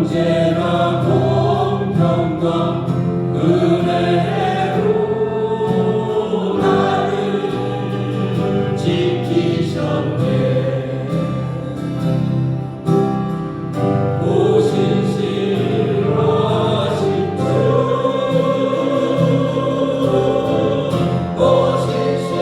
언제나 공평과 은혜로 나를 지키셨네. 오신실하신 주, 오신실하신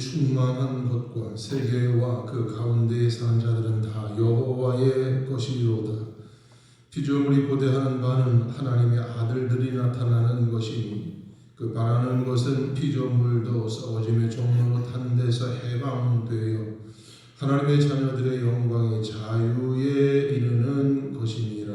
충만한 것과 세계와 그 가운데에 사는 자들은 다 여호와의 것이로다. 피조물이 고대하는 바는 하나님의 아들들이 나타나는 것이니 그 바라는 것은 피조물도 썩어짐의 종로 탄 데서 해방되어 하나님의 자녀들의 영광의 자유에 이르는 것이니라.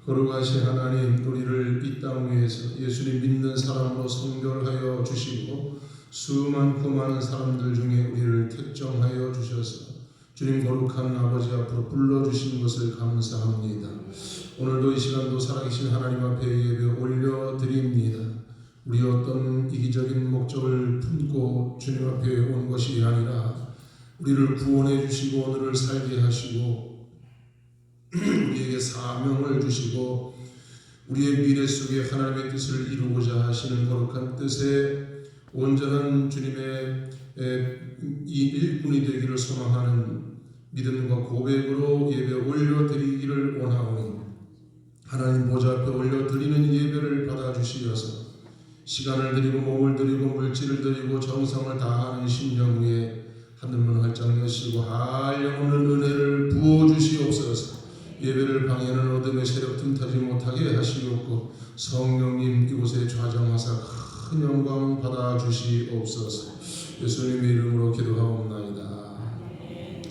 거룩하신 하나님, 우리를 이 땅 위에서 예수님 믿는 사람으로 선별하여 주시고 수많고 많은 사람들 중에 우리를 택정하여 주셔서 주님 거룩한 아버지 앞으로 불러주신 것을 감사합니다. 오늘도 이 시간도 살아계신 하나님 앞에 예배 올려드립니다. 우리 어떤 이기적인 목적을 품고 주님 앞에 온 것이 아니라 우리를 구원해 주시고 오늘을 살게 하시고 우리에게 사명을 주시고 우리의 미래 속에 하나님의 뜻을 이루고자 하시는 거룩한 뜻에 온전한 주님의 이 일꾼이 되기를 소망하는 믿음과 고백으로 예배 올려드리기를 원하오니 하나님 보좌 앞에 올려드리는 예배를 받아주시어서 시간을 드리고 몸을 드리고 물질을 드리고 정성을 다하는 심령 위에 하늘문 활짝 여시고 한영혼을 은혜를 부어주시옵소서. 예배를 방해하는 어둠의 세력 틈타지 못하게 하시옵고 성령님 이곳에 좌정하사 큰 영광 받아주시옵소서. 예수님의 이름으로 기도하옵나이다.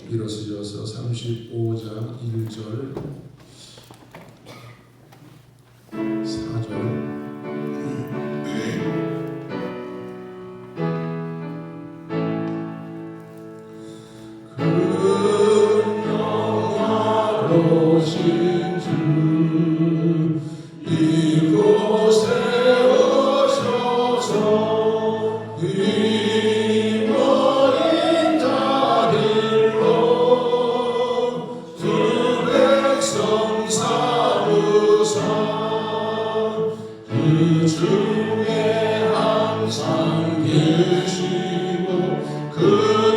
일어서셔서 35장 1절 4절 오신 주 이곳에 오셔서 이 모인 자들로 주 백성 삼으사 그 중에 항상 계시고 그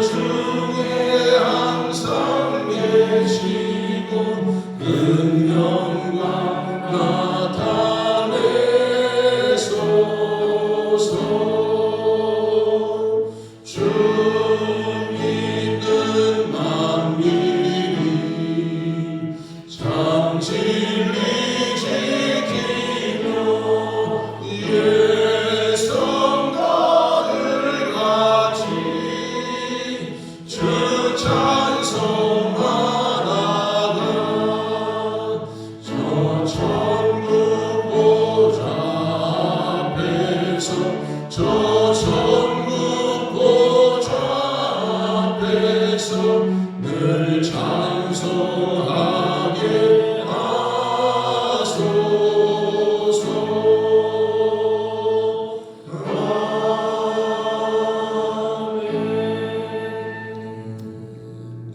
중에 항상 계시고 은영광 나타내소서. 주 믿는 만민이 참 진리 지키며 예성가들 같이 주 찬송하다가 저 천국 보좌 앞에서 저 천국 보좌 앞에서 늘 찬송하게 하소서.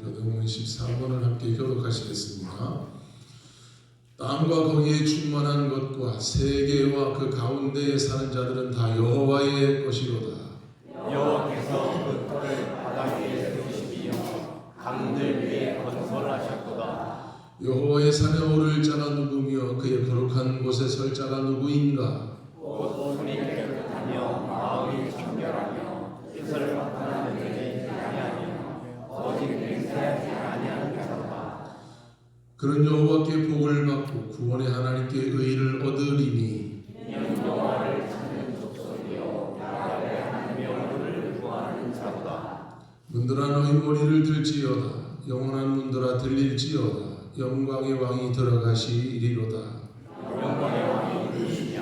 교동문 14번을 함께 교독하시겠습니다. 땅과 거기에 충만한 것과 세계와 그 가운데에 사는 자들은 다 여호와의 것이로다. 여호와께서 그 터를 바다 위에 세우시며 강들 위에 건설하셨도다. 여호와의 산에 오를 자가 누구며 그의 거룩한 곳에 설 자가 누구인가? 곧 손이 깨끗하며 마음이 청결하며 뜻을 확신하는 일이 아니하며 오직 맹세하지 아니하는 자로다. 그런 여호와께 복을 받고 구원의 하나님께 의를 얻으리니 이는 여호와를 찾는 족속이요 야훼 하나님의 얼굴을 구하는 자로다. 문들아 너희 머리를 들지어다. 영원한 문들아 들릴지어다. 영광의 왕이 들어가시리로다. 영광의 왕이 누구시냐?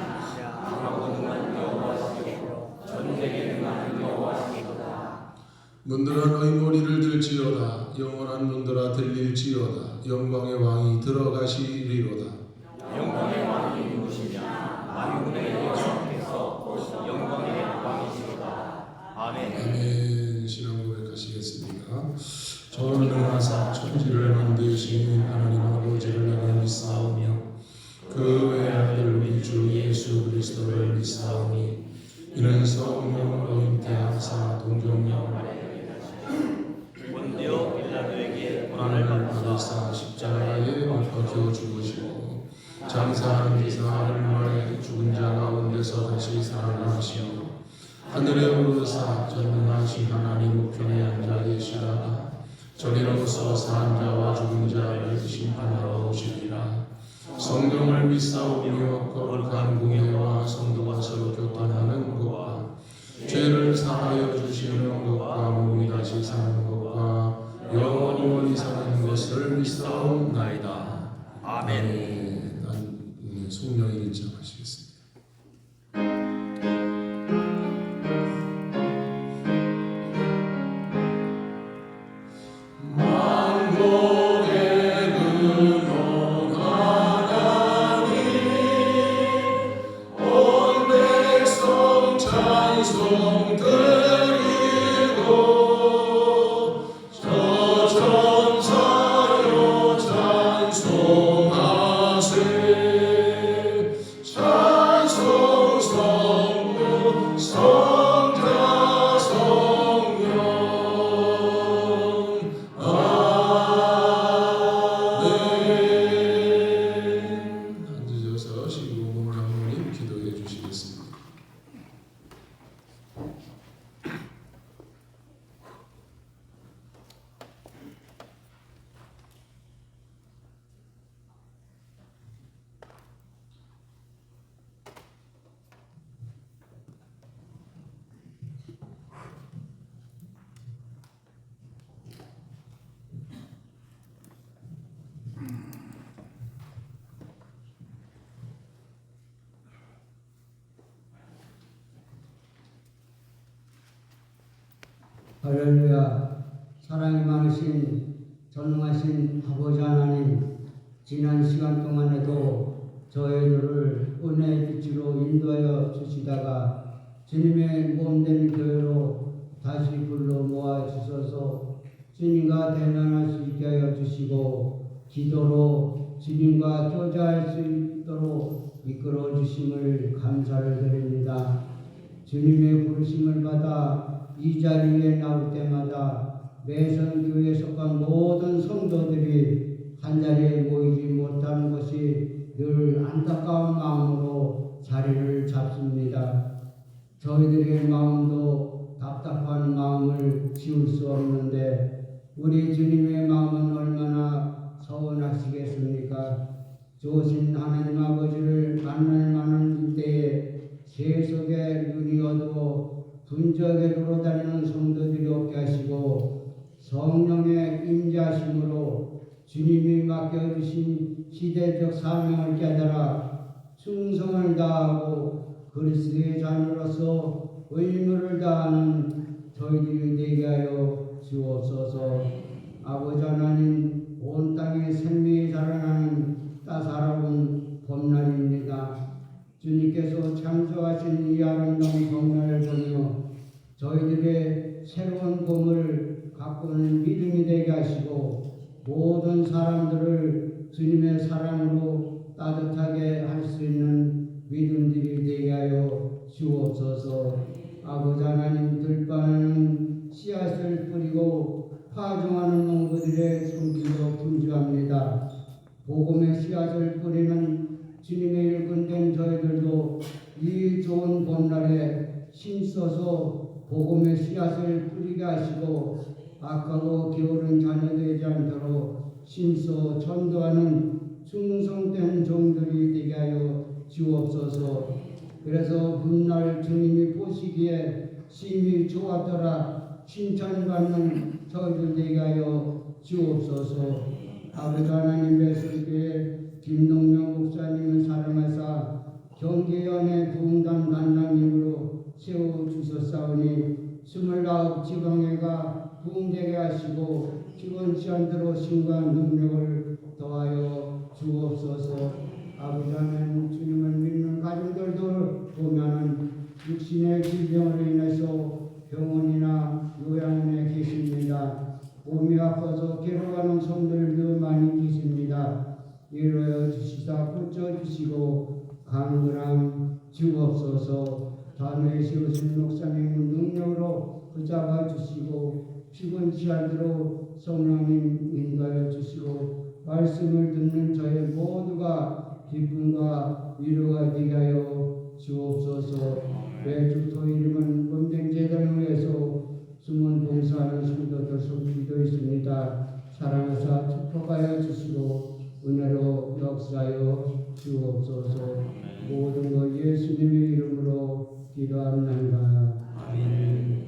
강하고능한 여호와시요 전쟁에 능한 여호와시로다. 문들아 너희 머리를 들지어다. 영원한 문들아 들릴지어다. 영광의 왕이 들어가시리로다. 영광의 왕이 누구시냐? 만군의 여호와께서 곧 영광의 왕이시로다. 아멘. 아멘. 신앙 고백하시겠습니다. 전능하사 천지를 만드신 하나님 아버지를 내가 믿사오며 그 외아들 우리 주 예수 그리스도를 믿사오니 이는 성령으로 잉태하사 동정령 본디오 빌라도에게 고난을 고난을 받으사 받으사 십자가에 못 박혀 죽으시고 장사한 지 사흘 만에 죽은 자 가운데서 다시 살아나시며 하늘에 오르사 전능하신 하나님 우편에 앉아 계시다가 저리로서 산 자와 죽은 자를 심판하러 오시리라. 성경을 믿사오며 거룩한 공회와 성도가 서로 교통하는 것과 죄를 사하여 주시는 것과 몸이 다시 사는 것과 영원히 사는 것을 믿사옵나이다. 아멘. 성령의 일장하시겠습니다. 할렐루야. 사랑이 많으신 전능하신 아버지 하나님, 지난 시간 동안에도 저희들을 은혜의 빛으로 인도하여 주시다가 주님의 몸된 교회로 다시 불러 모아 주셔서 주님과 대면할 수 있게 하여 주시고 기도로 주님과 교제할 수 있도록 이끌어 주심을 감사를 드립니다. 주님의 부르심을 받아 이 자리에 나올 때마다 매선 교회에 속한 모든 성도들이 한자리에 모이지 못하는 것이 늘 안타까운 마음으로 자리를 잡습니다. 저희들의 마음도 답답한 마음을 지울 수 없는데 우리 주님의 마음은 얼마나 서운하시겠습니까? 좋으신 하나님 아버지를 만날 만한 때에 세속의 눈이 어두워 분적에 돌아다니는 성도들이 없게 하시고 성령의 임재하심으로 주님이 맡겨주신 시대적 사명을 깨달아 충성을 다하고 그리스도의 자녀로서 의무를 다하는 저희들이 되게 하여 주옵소서. 아버지 하나님, 온 땅에 생명이 자라나는 따사로운 봄날입니다. 주님께서 창조하신 이 아름다운 봄날을 보며 저희들의 새로운 봄을 가꾸는 믿음이 되게 하시고 모든 사람들을 주님의 사랑으로 따뜻하게 할 수 있는 믿음들이 되게 하여 주옵소서. 아버지 하나님, 들바는 씨앗을 뿌리고 파종하는 농부들의 손길도 분주합니다. 복음의 씨앗을 뿌리는 주님의 일꾼된 저희들도 이 좋은 봄날에 힘써서 복음의 씨앗을 뿌리게 하시고 악하고 게으른 자녀 되지 않도록 힘써 전도하는 충성된 종들이 되게 하여 주옵소서. 그래서 훗날 주님이 보시기에 심히 좋았더라 칭찬받는 저희들 되게 하여 주옵소서. 아버지 하나님, 말씀께 김동명 목사님을 사랑하사 경계연의 부흥단 단장님으로 세워주셨사오니 29 지방회가 부흥되게 하시고 피곤치 않도록 신과 능력을 더하여 주옵소서. 아버지 하나님, 주님을 믿는 가정들도 보면은 육신의 질병으로 인해서 병원이나 요양원에 계십니다. 몸이 아파서 괴로워하는 성들도 많이 계십니다. 위로하여 주시다 고쳐주시고 강건함 주옵소서. 단회에 세우신 목사님 능력으로 붙잡아 주시고 피곤치 않도록 성령님 인도하여 주시고 말씀을 듣는 저희 모두가 기쁨과 위로가 되게 하여 주옵소서. 매주 토요일이면 범정재단을 위해서 숨은 봉사하는 성도들 섬기도 있습니다. 사랑하사 축복하여 주시고 은혜로 역사하여 주옵소서. 모든 것 예수님의 이름으로 기도합니다. 아멘.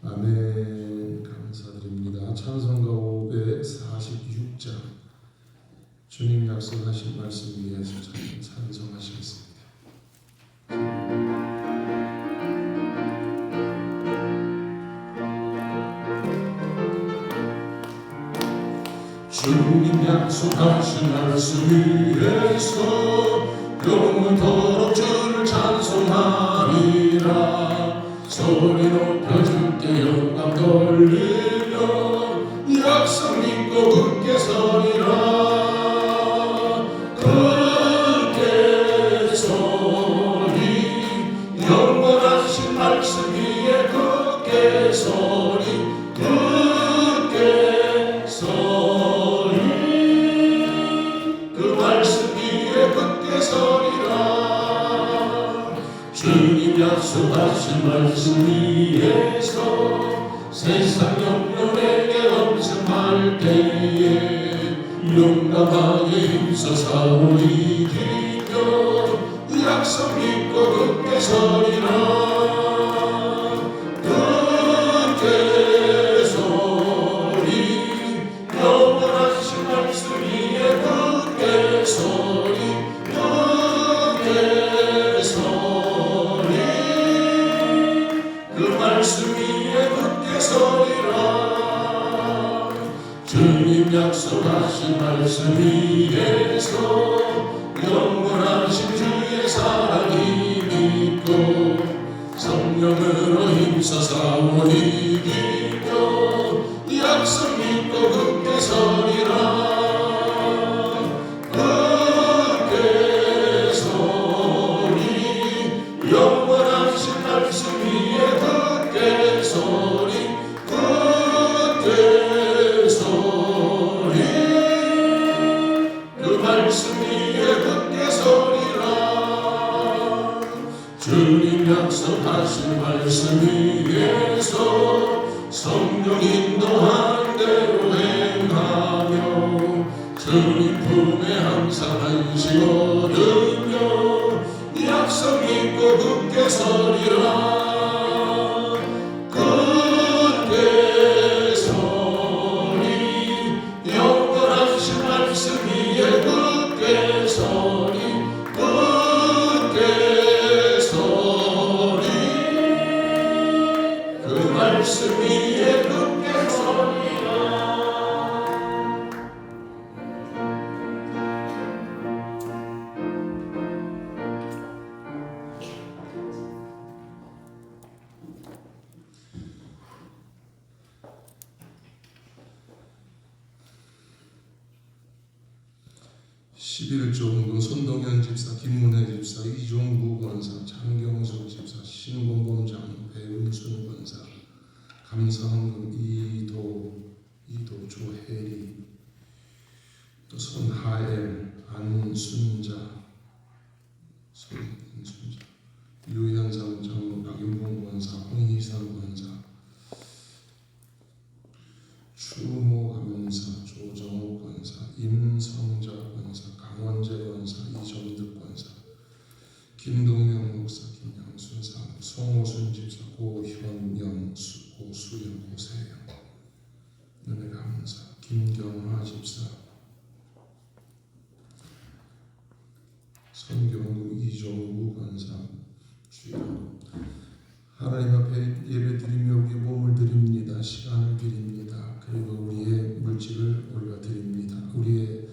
아멘. 감사드립니다. 찬송가 546장 주님 약속하신 말씀 위에서 찬송하시겠습니다. 주님 약속하신 말씀 위에서 영원토록 주를 찬송하리라. 소리 높여 주께 영광 돌리며 약속 믿고 굳게 서리라. 굳게 서리 영원하신 말씀 위에 굳게 서리 굳게 서리 그 말씀 위에 굳게 서리라. 주님 약속하신 말씀 위에서 세상 염려 내게 엄습할 때에 용감하게 힘써 싸워 이기며 약속 믿고 굳게 서리라. 굳게 서리 영원하신 말씀 위에 굳게 서리 굳게 서리 그 말씀 위에 굳게 서리라. 주님 약속하신 말씀 위에서 영원하신 주의 사랑이 믿고 성령으로 힘써 싸워 이기며 약속 믿고 굳게 서리라. 굳게 서리 영원하신 말씀 위에 굳게 서리 굳게 서리 그 말씀 위에 굳게 서리라. 주님 약속하신 말씀 위에서 성령 인도한 대로 행하며 주님 품에 항상 안식 얻으며 약속 믿고 굳게 서리라. 굳게 서리 영원하신 말씀 위에 굳게 서리 굳게 서리 그 말씀 위에 굳게 서리라. (11조) 손동현 집사, 김문혜 집사, 이종구 권사, 장경석 집사, 신공범 장로, 배은순 권사, 감사헌금 이도 조혜리, 또 손하엘, 안순자, 유현상 장로, 박윤봉 권사, 홍희상 권사, 추모 감사, 조정호 권사, 임성자 권사, 강원재 권사, 이정득 권사, 김동영 목사, 김양순 사모, 송호순 집사, 고현영, 고수영, 고세영, 은혜 감사, 김경화 집사, 선경구, 이종구 권사, 주여 하나님 앞에 예배드리며 우리의 몸을 드립니다. 시간을 드립니다. 그리고 우리의 물질을 올려드립니다. 우리의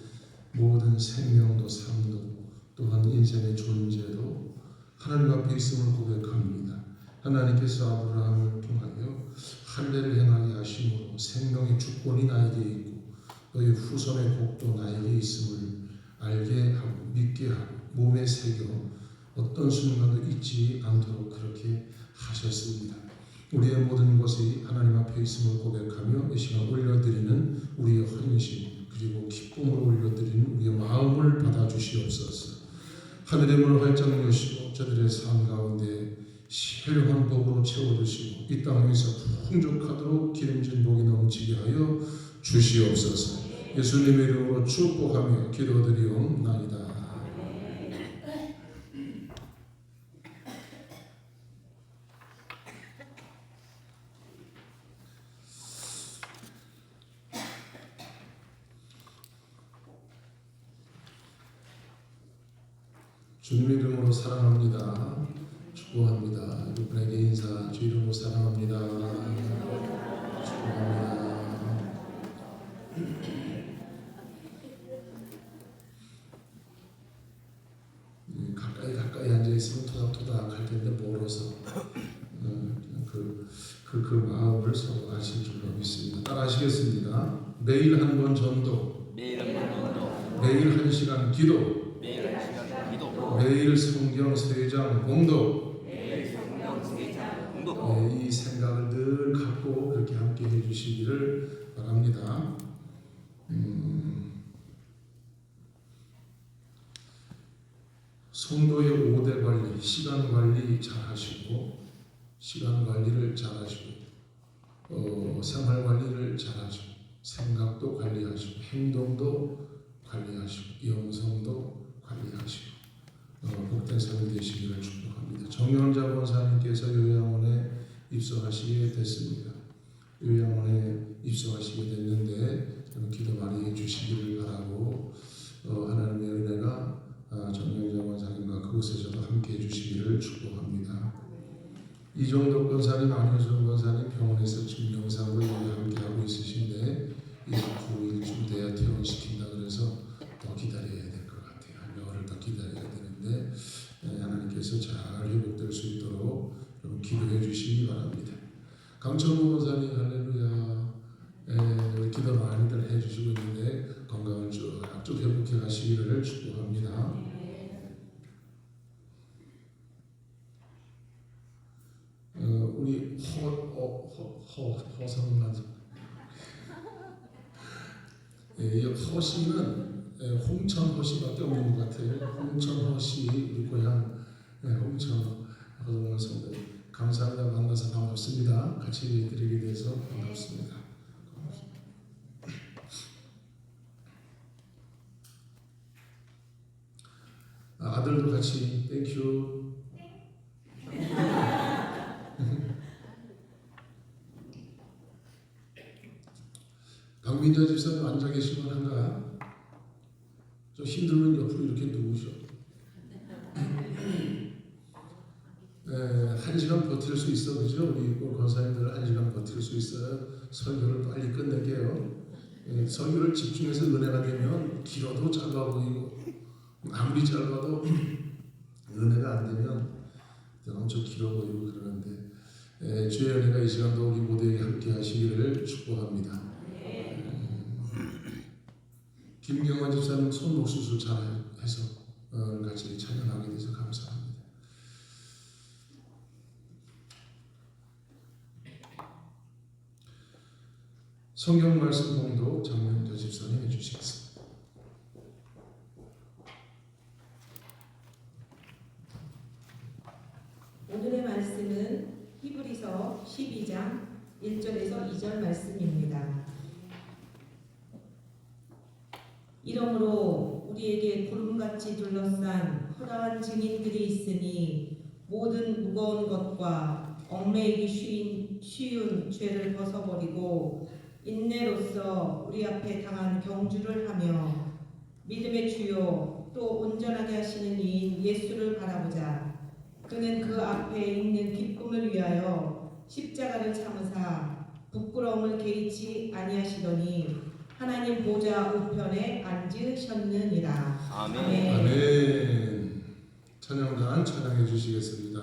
모든 생명도 삶도 또한 인생의 존재도 하나님 앞에 있음을 고백합니다. 하나님께서 아브라함을 통하여 할례를 행하게 하심으로 생명의 주권이 나에게 있고 너희 후손의 복도 나에게 있음을 알게 하고 믿게 하고 몸에 새겨 어떤 순간도 잊지 않도록 그렇게 하셨습니다. 우리의 모든 것이 하나님 앞에 있음을 고백하며 이 시간 올려드리는 우리의 헌신 그리고 기쁨으로 올려드리는 우리의 마음을 받아주시옵소서. 하늘의 문을 활짝 여시고 저들의 삶 가운데 신령한 복으로 채워주시고 이 땅에서 풍족하도록 기름진 복이 넘치게 하여 주시옵소서. 예수님의 이름으로 축복하며 기도드리옵나이다. 주님 이름으로 사랑합니다. 축복합니다. 여러분에게 인사 주 이름으로 사랑합니다. 축복합니다. 가까이 앉아 있으면 토닥토닥 할 텐데 멀어서 그 마음을 서로 아실 줄로 믿습니다. 따라하시겠습니다. 매일 한 번 전도, 매일 한 시간 기도, 매일 성경 3장 봉독, 이 생각을 늘 갖고 그렇게 함께 해주시기를 바랍니다. 성도의 5대 관리, 시간 관리 잘 하시고, 시간 관리를 잘 하시고, 생활 관리를 잘 하시고, 생각도 관리하시고, 행동도 관리하시고, 영성도 관리하시고, 복된 삶이 되시기를 축복합니다. 정연자 권사님께서 요양원에 입소하시게 됐습니다. 요양원에 입소하시게 됐는데 기도 많이 해주시기를 바라고 하나님의 은혜가 정연자 권사님과 그곳에서도 함께 해주시기를 축복합니다. 이정도 권사님, 안효정 권사님 병원에서 지금 영상으로 함께 하고 있으신데 이제 9일쯤 돼야 퇴원시킨다 그래서 더 기다려야 될 것 같아요. 한 열흘 더 기다려야 되는데 하나님께서 잘 회복될 수 있도록 여러분 기도해 주시기 바랍니다. 강천구 권사님 할렐루야. 기도 많이들 해주시고 있는데 건강을 쭉 회복해 가시기를 축복합니다. 우리 허성란 허씨는 홍천 허씨밖에 없는 것 같아요. 홍천 허씨 우리 고향 홍천 허성란 성도 감사합니다. 만나서 반갑습니다. 같이 드리게 돼서 반갑습니다. 아들도 같이 땡큐. 박민자 집사님 앉아 계시면 한가? 좀 힘들면 옆으로 이렇게 누우셔. 1시간 버틸 수 있어, 그죠? 우리 권사님들 1시간 버틸 수 있어요. 설교를 빨리 끝낼게요. 설교를 집중해서 은혜가 되면 길어도 짧아 보이고 아무리 짧아도 은혜가 안 되면 엄청 길어 보이고 그러는데 주의 은혜가 이 시간도 우리 모두에게 함께 하시기를 축복합니다. 김경환 집사님 손목 수술 잘 해서 같이 찬양하게 돼서 감사합니다. 성경 말씀 봉독 장명자 집사님 해주시겠습니다. 오늘의 말씀은 히브리서 12장 1절에서 2절 말씀입니다. 이러므로 우리에게 구름같이 둘러싼 허다한 증인들이 있으니 모든 무거운 것과 얽매이기 쉬운 죄를 벗어버리고 인내로써 우리 앞에 당한 경주를 하며 믿음의 주요 또 온전하게 하시는 이인 예수를 바라보자. 그는 그 앞에 있는 기쁨을 위하여 십자가를 참으사 부끄러움을 개의치 아니하시더니 하나님 보좌 우편에 앉으셨느니라. 아멘. 아멘. 찬양단 찬양해 주시겠습니다.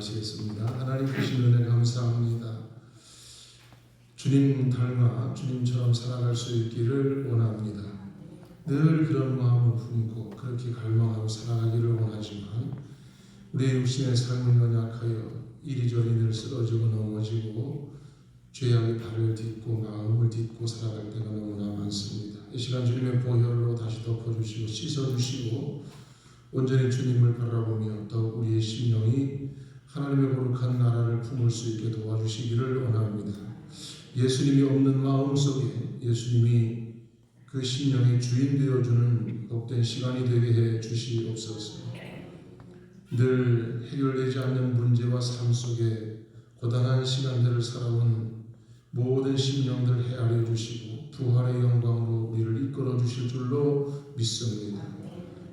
기도하시겠습니다. 하나님 주신 은혜 감사합니다. 주님 닮아 주님처럼 살아갈 수 있기를 원합니다. 늘 그런 마음을 품고 그렇게 갈망하고 살아가기를 원하지만 우리의 육신의 삶은 연약하여 이리저리 늘 쓰러지고 넘어지고 죄악의 발을 딛고 마음을 딛고 살아갈 때가 너무나 많습니다. 이 시간 주님의 보혈로 다시 덮어주시고 씻어주시고 온전히 주님을 바라보며 더욱 우리의 심령이 하나님의 거룩한 나라를 품을 수 있게 도와주시기를 원합니다. 예수님이 없는 마음 속에 예수님이 그 심령의 주인 되어주는 복된 시간이 되게 해 주시옵소서. 늘 해결되지 않는 문제와 삶 속에 고단한 시간들을 살아온 모든 심령들 헤아려 주시고 부활의 영광으로 우리를 이끌어 주실 줄로 믿습니다.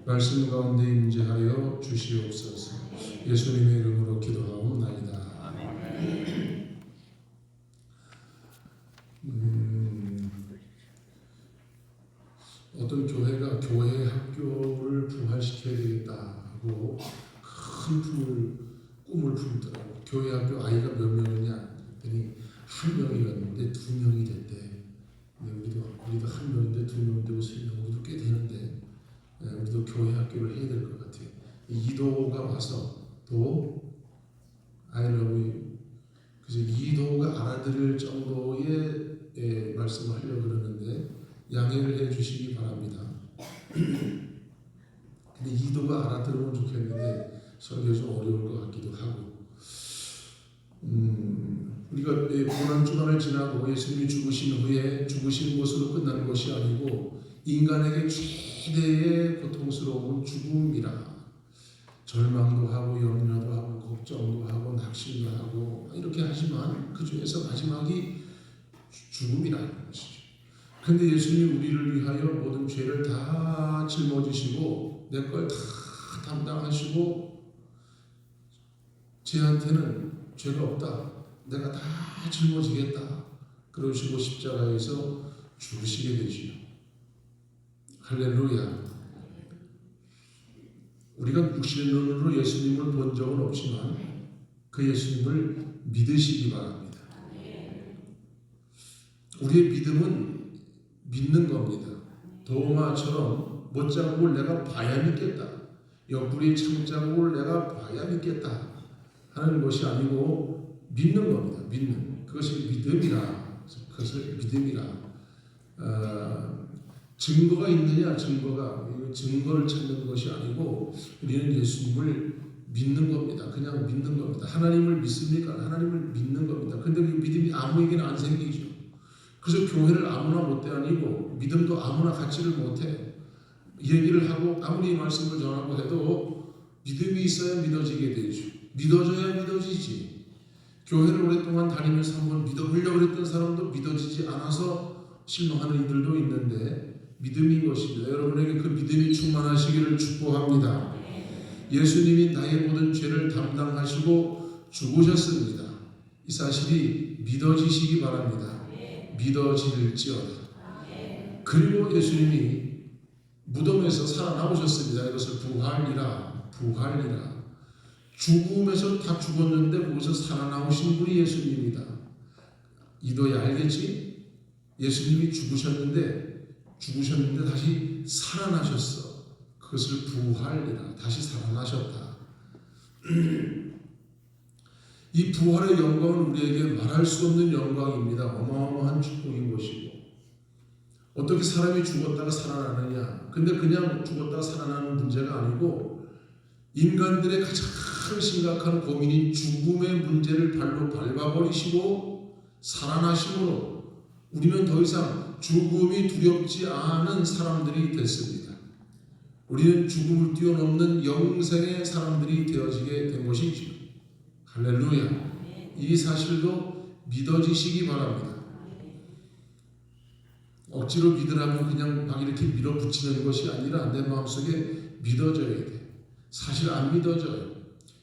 말씀 가운데 임재하여 주시옵소서. 예수님의 이름으로 기도하옵나이다. 어떤 교회가 교회 학교를 부활시켜야 되겠다 하고 큰 꿈을 품더라고. 교회 학교 아이가 몇 명이냐 했더니 한 명이었는데 2명이 됐대. 우리도 한 명인데 2명 되고 3명, 우리도 꽤 되는데 우리도 교회 학교를 해야 될 것 같아요. 이도가 와서 또 아이러브 그래서 이도가 알아들을 정도의 말씀을 하려고 그러는데 양해를 해 주시기 바랍니다. 근데 이도가 알아들으면 좋겠는데 설교 좀 어려울 것 같기도 하고 우리가 고난주간을 지나고 예수님이 죽으신 후에 죽으신 것으로 끝나는 것이 아니고 인간에게 최대의 고통스러운 죽음이라 절망도 하고 염려도 하고 걱정도 하고 낙심도 하고 이렇게 하지만 그 중에서 마지막이 죽음이라는 것이죠. 그런데 예수님이 우리를 위하여 모든 죄를 다 짊어지시고 내 걸 다 담당하시고 쟤한테는 죄가 없다. 내가 다 짊어지겠다. 그러시고 십자가에서 죽으시게 되시오. 할렐루야. 우리가 육신의 눈으로 예수님을 본 적은 없지만 그 예수님을 믿으시기 바랍니다. 우리의 믿음은 믿는 겁니다. 도마처럼 못자국을 내가 봐야 믿겠다. 옆구리의 창자국을 내가 봐야 믿겠다 하는 것이 아니고 믿는 겁니다. 믿는 그것이 믿음이라. 그것을 믿음이라. 증거가 있느냐 증거를 찾는 것이 아니고 우리는 예수님을 믿는 겁니다. 그냥 믿는 겁니다. 하나님을 믿습니까? 하나님을 믿는 겁니다. 근데 그 믿음이 아무에게나 안 생기죠. 그래서 교회를 아무나 못 다니고 믿음도 아무나 갖지를 못해. 얘기를 하고 아무리 말씀을 전하고 해도 믿음이 있어야 믿어지게 되죠. 믿어져야 믿어지지. 교회를 오랫동안 다니면서 한번 믿어보려고 했던 사람도 믿어지지 않아서 실망하는 이들도 있는데 믿음인 것입니다. 여러분에게 그 믿음이 충만하시기를 축복합니다. 예수님이 나의 모든 죄를 담당하시고 죽으셨습니다. 이 사실이 믿어지시기 바랍니다. 믿어질지어다. 그리고 예수님이 무덤에서 살아나오셨습니다. 이것을 부활이라. 죽음에서 다 죽었는데 거기서 살아나오신 분이 예수님입니다. 이도야 알겠지? 예수님이 죽으셨는데 다시 살아나셨어. 그것을 부활이라. 다시 살아나셨다. 이 부활의 영광은 우리에게 말할 수 없는 영광입니다. 어마어마한 축복인 것이고 어떻게 사람이 죽었다가 살아나느냐. 근데 그냥 죽었다가 살아나는 문제가 아니고 인간들의 가장 심각한 고민인 죽음의 문제를 발로 밟아버리시고 살아나심으로 우리는 더 이상 죽음이 두렵지 않은 사람들이 됐습니다. 우리는 죽음을 뛰어넘는 영생의 사람들이 되어지게 된 것이죠. 할렐루야. 이 사실도 믿어지시기 바랍니다. 억지로 믿으라고 그냥 막 이렇게 밀어붙이는 것이 아니라 내 마음속에 믿어져야 돼. 사실 안 믿어져요.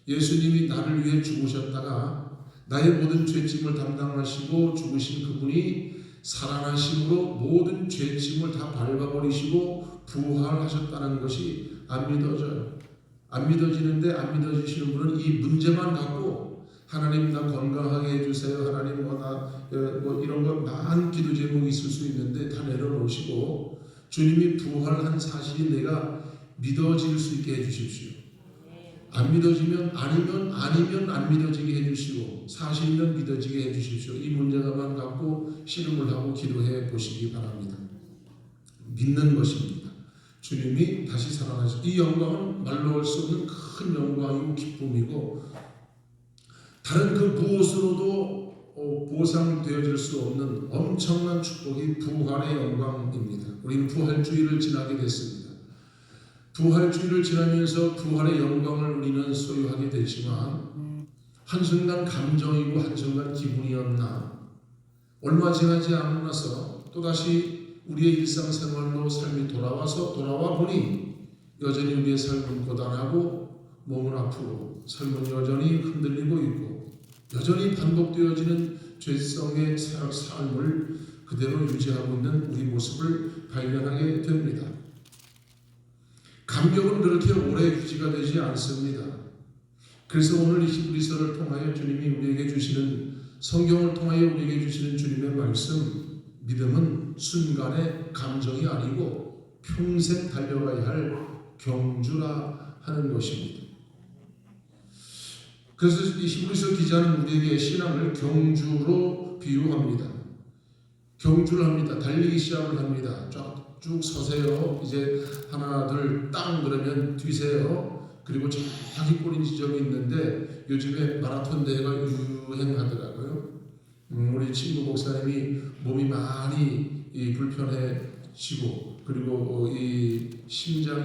예수님이 나를 위해 죽으셨다가 나의 모든 죄짐을 담당하시고 죽으신 그분이 살아나심으로 모든 죄짐을 다 밟아버리시고 부활하셨다는 것이 안 믿어져요. 안 믿어지는데 안 믿어지시는 분은 이 문제만 갖고 하나님 나 건강하게 해주세요. 하나님 뭐 이런 거 많은 기도 제목이 있을 수 있는데 다 내려놓으시고 주님이 부활한 사실이 내가 믿어질 수 있게 해주십시오. 안 믿어지면 아니면 안 믿어지게 해주시고 사실이면 믿어지게 해주십시오. 이 문제가만 갖고 씨름을 하고 기도해 보시기 바랍니다. 믿는 것입니다. 주님이 다시 살아나시 이 영광은 말로 할 수 없는 큰 영광이고 기쁨이고 다른 그 무엇으로도 보상되어질 수 없는 엄청난 축복이 부활의 영광입니다. 우리는 부활주의를 지나게 됐습니다. 부활주의를 지나면서 부활의 영광을 우리는 소유하게 되지만 한순간 감정이고 한순간 기분이었나 얼마 지나지 않고 나서 또다시 우리의 일상생활로 삶이 돌아와 보니 여전히 우리의 삶은 고단하고 몸은 아프고 삶은 여전히 흔들리고 있고 여전히 반복되어지는 죄성의 삶을 그대로 유지하고 있는 우리 모습을 발견하게 됩니다. 감격은 그렇게 오래 유지가 되지 않습니다. 그래서 오늘 이 히브리서를 통하여 주님이 우리에게 주시는 성경을 통하여 우리에게 주시는 주님의 말씀 믿음은 순간의 감정이 아니고 평생 달려가야 할 경주라 하는 것입니다. 그래서 이 히브리서 기자는 우리에게 신앙을 경주로 비유합니다. 경주를 합니다. 달리기 시합을 합니다. 쭉 서세요. 이제 하나 둘 땅 그러면 뛰세요. 그리고 저기 꼬린 지점이 있는데 요즘에 마라톤 대회가 유행하더라고요. 우리 친구 목사님이 몸이 많이 불편해지고 그리고 이 심장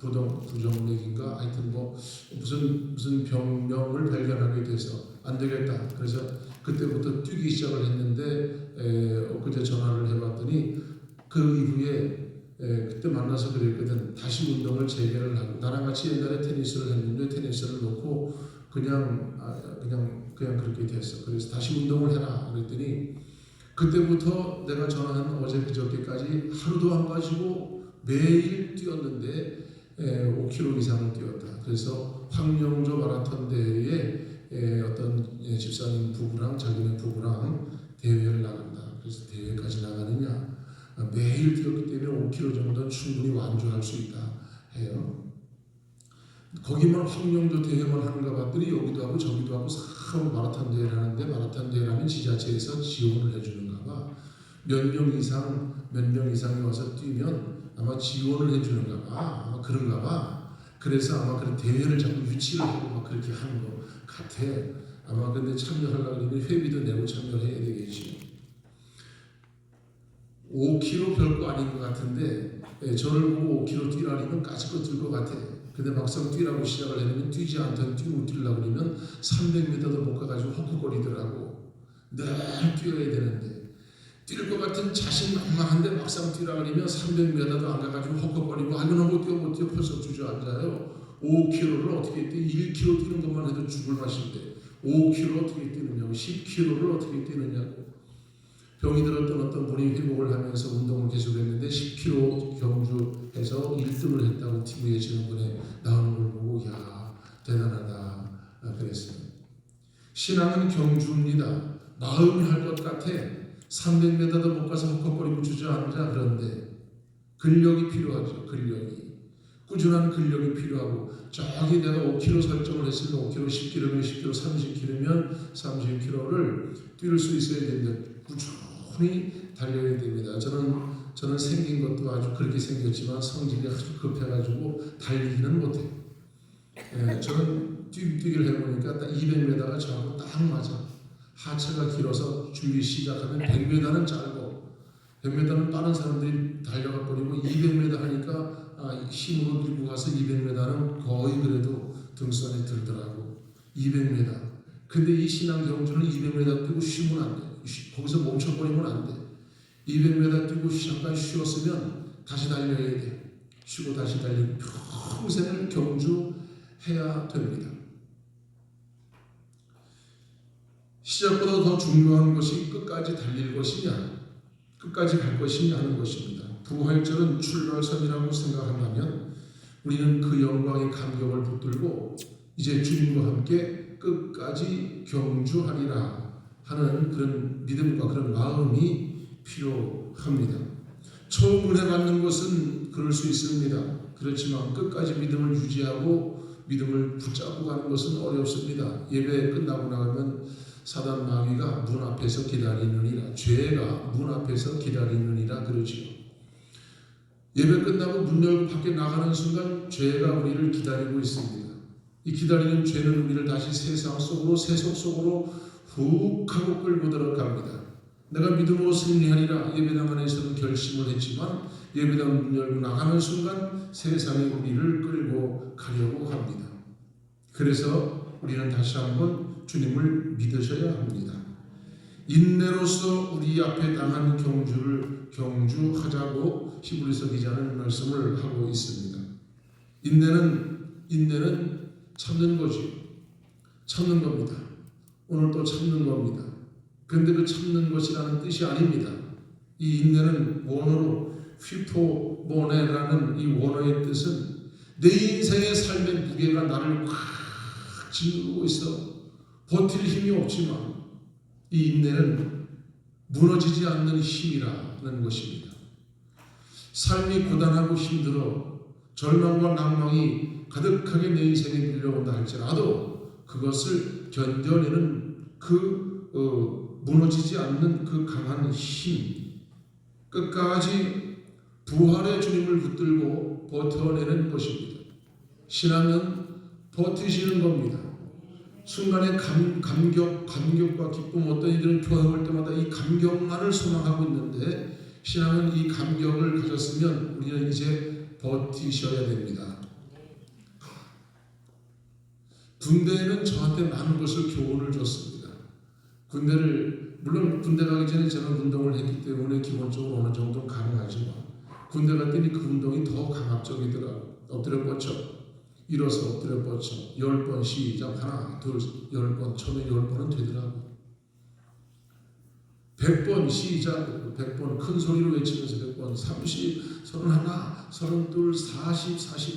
부정맥인가 하여튼 뭐 무슨 병명을 발견하게 돼서 안 되겠다. 그래서 그때부터 뛰기 시작을 했는데 엊그제 전화를 해봤더니 그 이후에 그때 만나서 그랬거든. 다시 운동을 재개를 하고 나랑 같이 옛날에 테니스를 했는데 테니스를 놓고 그냥 그렇게 됐어. 그래서 다시 운동을 해라 그랬더니 그때부터 내가 전화한 어제 그저께까지 하루도 안 빠지고 매일 뛰었는데 5km 이상을 뛰었다. 그래서 황영조 마라톤 대회에 어떤 집사님 부부랑 자기네 부부랑 대회를 나간다. 그래서 대회까지 나가느냐? 매일 뛰었기 때문에 5km 정도는 충분히 완주할 수 있다 해요. 거기만 황영조 대회만 하는가 봤더니 여기도 하고 저기도 하고 사람 마라톤 대회를 하는데 마라톤 대회를 하면 지자체에서 지원을 해주는가 봐. 몇 명 이상이 와서 뛰면 아마 지원을 해주는가 봐. 아마 그런가 봐. 그래서 아마 그런 대회를 자꾸 유치를 하고 막 그렇게 하는 것 같아. 아마 근데 참여하려고 하면 회비도 내고 참여를 해야 되겠지. 5km 별거 아닌 것 같은데 저를 보고 5km 뛰라니면 까짓거 뛸 것 같아. 근데 막상 뛰라고 시작을 하면 뛰지 않던 뛰려고 그러면 300m도 못 가가지고 헉헉거리더라고. 늘 뛰어야 되는데 뛸 것 같은 자신만만한데 막상 뛰라고 그러면 300m도 안 가가지고 헉헉거리고 아니면 못 뛰어 벌써 주저앉아요. 5km를 어떻게 뛰? 1km 뛰는 것만 해도 죽을 맛인데 5km 어떻게 뛰느냐고 10km를 어떻게 뛰느냐고. 병이 들었던 어떤 분이 회복을 하면서 운동을 계속했는데 10km 경주해서 1등을 했다고 TV에 지난번에 나오는 걸 보고 야 대단하다 그랬어요. 신앙은 경주입니다. 마음이 할 것 같아. 300m도 못 가서 헉헉거리고 주저앉아. 그런데 근력이 필요하죠. 꾸준한 근력이 필요하고 저기 내가 5km 설정을 했으면 5km, 10km면 10km, 30km면 30km를 뛸 수 있어야 되는데 꾸준히 달려야 됩니다. 저는 생긴 것도 아주 그렇게 생겼지만 성질이 아주 급해가지고 달리기는 못해요. 저는 뛰기를 해보니까 딱 200m가 저하고 딱 맞아. 하체가 길어서 준비 시작하면 100m는 짧고 100m는 빠른 사람들이 달려가 버리고 200m 하니까 힘으로 들고 가서 200m는 거의 그래도 등선에 들더라고. 200m. 근데 이 신앙 경주는 200m 뛰고 쉬면 안 돼. 거기서 멈춰버리면 안 돼. 200m 뛰고 잠깐 쉬었으면 다시 달려야 돼. 쉬고 다시 달리고 평생을 경주해야 됩니다. 시작보다 더 중요한 것이 끝까지 달릴 것이냐, 끝까지 갈 것이냐 하는 것입니다. 부활절은 출발선이라고 생각한다면 우리는 그 영광의 감격을 붙들고 이제 주님과 함께 끝까지 경주하리라 하는 그런 믿음과 그런 마음이 필요합니다. 처음 은혜 받는 것은 그럴 수 있습니다. 그렇지만 끝까지 믿음을 유지하고 믿음을 붙잡고 가는 것은 어렵습니다. 예배 끝나고 나가면 사단 마귀가 문 앞에서 기다리느니라, 죄가 문 앞에서 기다리느니라 그러지요. 예배 끝나고 문 열고 밖에 나가는 순간 죄가 우리를 기다리고 있습니다. 이 기다리는 죄는 우리를 다시 세상 속으로, 세속 속으로 훅 하고 끌고 들어갑니다. 내가 믿음으로 승리하리라 예배당 안에서는 결심을 했지만 예배당 문 열고 나가는 순간 세상이 우리를 끌고 가려고 합니다. 그래서 우리는 다시 한번 주님을 믿으셔야 합니다. 인내로서 우리 앞에 당한 경주를 경주하자고 히브리서 기자는 말씀을 하고 있습니다. 인내는 참는 거지. 참는 겁니다. 오늘 또 참는 겁니다. 그런데 그 참는 것이라는 뜻이 아닙니다. 이 인내는 원어로 휘포모네라는 이 원어의 뜻은 내 인생의 삶의 무게가 나를 확 짓누르고 있어 버틸 힘이 없지만 이 인내는 무너지지 않는 힘이라는 것입니다. 삶이 고단하고 힘들어 절망과 낭망이 가득하게 내 인생에 밀려온다 할지라도 그것을 견뎌내는 무너지지 않는 그 강한 힘, 끝까지 부활의 주님을 붙들고 버텨내는 것입니다. 신앙은 버티시는 겁니다. 순간의 감격과 기쁨, 어떤 이들은 교회 올 때마다 이 감격만을 소망하고 있는데 신앙은 이 감격을 가졌으면 우리는 이제 버티셔야 됩니다. 군대에는 저한테 많은 것을 교훈을 줬습니다. 물론 군대 가기 전에 저는 운동을 했기 때문에 기본적으로 어느 정도 가능하지만 군대 갔더니 그 운동이 더 강압적이더라고요. 엎드려 뻗쳐, 일어서 엎드려 뻗쳐 10번 시작, 하나 둘 10번, 처음에 10번은 되더라고요. 100번 시작, 100번 큰 소리로 외치면서 100번, 30, 31, 32, 40, 41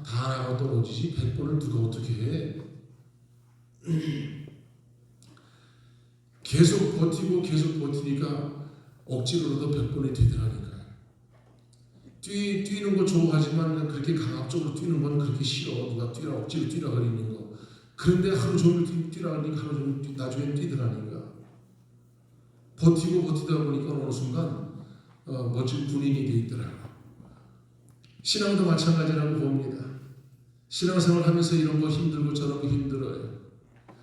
다 나가 떨어지지 100번을 누가 어떻게 해? 계속 버티니까 억지로라도 100번이 되더라니까요. 뛰는 거 좋아하지만 그렇게 강압적으로 뛰는 건 그렇게 싫어. 누가 뛰라 억지로 뛰라 그러는 거. 그런데 하루 종일 뛰라 그러니까 하루 종일 나중에 뛰더라니까. 버티다 보니까 어느 순간 멋진 군인이 돼 있더라고요. 신앙도 마찬가지라고 봅니다. 신앙생활 하면서 이런 거 힘들고 저런 거 힘들어요.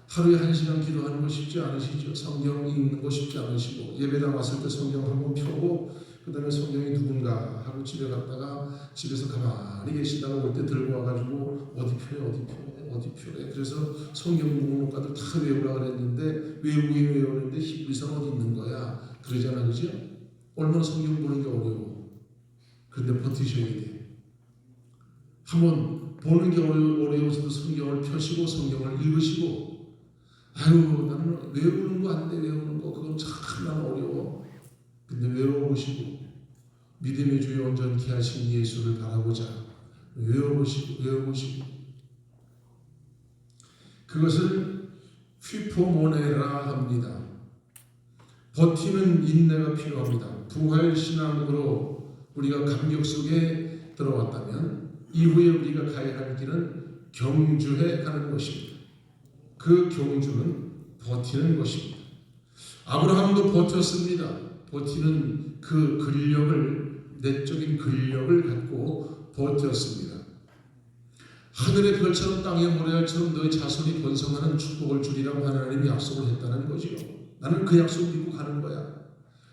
하루에 1시간 기도하는 거 쉽지 않으시죠? 성경 읽는 거 쉽지 않으시고 예배당 왔을 때 성경 한번 펴고 그 다음에 성경이 누군가 하고 집에 갔다가 집에서 가만히 계시다가 올 때 들고 와가지고 어디 펴래 그래서 성경 목록가들 다 외우라 그랬는데 외우는데 히브리서는 어디 있는 거야 그러잖아, 그죠? 얼마나 성경 보는 게 어려워. 그런데 버티셔야 돼. 한번 보는 게 어려워서도 성경을 펴시고 성경을 읽으시고 아유 나는 외우는 거 안 돼. 외우는 거 그건 참 나는 어려워. 근데 외워보시고 믿음의 주에 온전케 하신 예수를 바라보자. 외워보시고 그것을 휘포모네라 합니다. 버티는 인내가 필요합니다. 부활신앙으로 우리가 감격 속에 들어왔다면 이후에 우리가 가야 할 길은 경주해 가는 것입니다. 그 경주는 버티는 것입니다. 아브라함도 버텼습니다. 버티는 그 근력을, 내적인 근력을 갖고 버텼습니다. 하늘의 별처럼 땅의 모래알처럼 너희 자손이 번성하는 축복을 주리라고 하나님이 약속을 했다는 거지요. 나는 그 약속 믿고 가는 거야.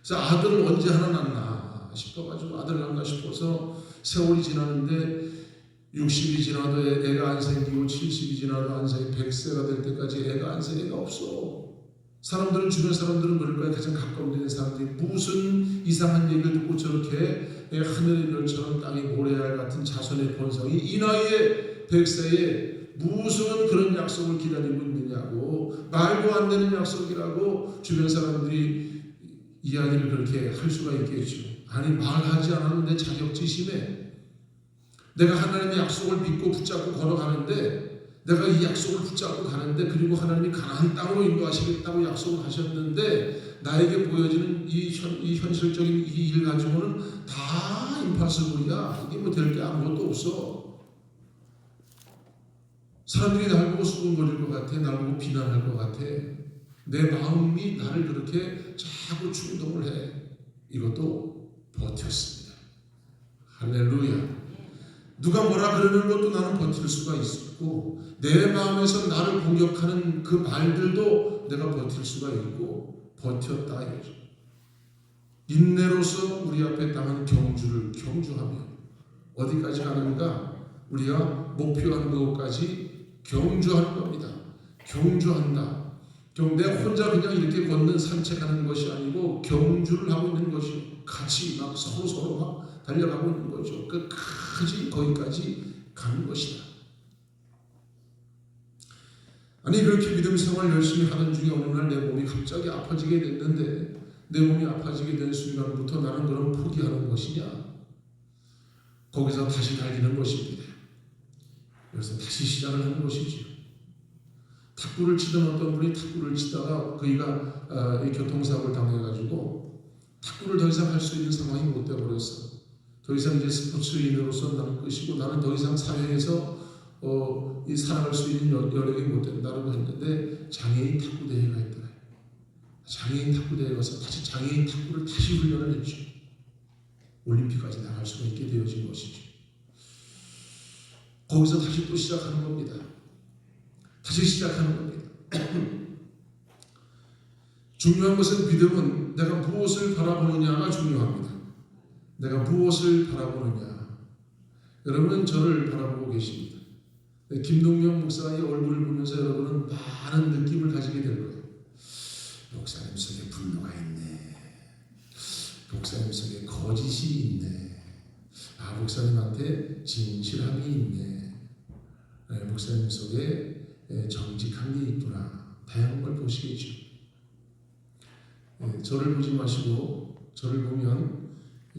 그래서 아들을 언제 하나 낳나 싶어가지고 아들 낳나 싶어서 세월이 지나는데 60이 지나도 애가 안 생기고 70이 지나도 안 생기고 100세가 될 때까지 애가 안 생기고 애가 없어. 주변 사람들은 그럴 거야. 가장 가까운 데 있는 사람들이 무슨 이상한 얘기를 듣고 저렇게 하늘의 별처럼 땅의 모래알 같은 자손의 번성이 이 나이에 100세에 무슨 그런 약속을 기다리고 있느냐고, 말도 안 되는 약속이라고 주변 사람들이 이야기를 그렇게 할 수가 있겠죠. 아니 말하지 않아도 내 자격지심에 내가 하나님의 약속을 믿고 붙잡고 걸어가는데, 내가 이 약속을 붙잡고 가는데, 그리고 하나님이 가나안 땅으로 인도하시겠다고 약속을 하셨는데, 나에게 보여지는 이 현실적인 이 일 가지고는 다 임파서블이야. 이게 뭐 될 게 아무것도 없어. 사람들이 날 보고 수군거릴 것 같아. 날 보고 비난할 것 같아. 내 마음이 나를 그렇게 자꾸 충동을 해. 이것도 버텼습니다. 할렐루야. 누가 뭐라 그러는 것도 나는 버틸 수가 있었고, 내 마음에서 나를 공격하는 그 말들도 내가 버틸 수가 있고, 버텼다 이거죠. 인내로서 우리 앞에 땅은 경주하며 어디까지 가는가? 우리가 목표한 그것까지 경주하는 겁니다. 경주한다. 내가 혼자 그냥 이렇게 걷는 산책하는 것이 아니고 경주를 하고 있는 것이, 같이 막 서로 막 달려가고 있는 거죠. 끝까지 거기까지 가는 것이다. 아니, 그렇게 믿음 생활 열심히 하는 중에 어느 날 내 몸이 갑자기 아파지게 됐는데, 내 몸이 아파지게 된 순간부터 나는 그럼 포기하는 것이냐? 거기서 다시 달리는 것입니다. 그래서 다시 시작을 하는 것이죠. 탁구를 치던 어떤 분이 탁구를 치다가 그이가 교통사고를 당해가지고 탁구를 더 이상 할 수 있는 상황이 못 되어버렸어. 더 이상 이제 스포츠인으로서 나는 끝이고, 나는 더 이상 사회에서 살아갈 수 있는 여력이 못 된다고 했는데, 장애인 탁구 대회가 있더라. 장애인 탁구 대회에 가서 다시 장애인 탁구를 다시 훈련을 했죠. 올림픽까지 나갈 수가 있게 되어진 것이죠. 거기서 다시 또 시작하는 겁니다. 다시 시작하는 겁니다. 중요한 것은 믿음은 내가 무엇을 바라보느냐가 중요합니다. 내가 무엇을 바라보느냐. 여러분은 저를 바라보고 계십니다. 김동명 목사의 얼굴을 보면서 여러분은 많은 느낌을 가지게 될 거예요. 목사님 속에 분노가 있네. 목사님 속에 거짓이 있네. 목사님한테 진실함이 있네. 목사님 속에 정직한 게 있구나. 다양한 걸 보시겠죠. 저를 보지 마시고, 저를 보면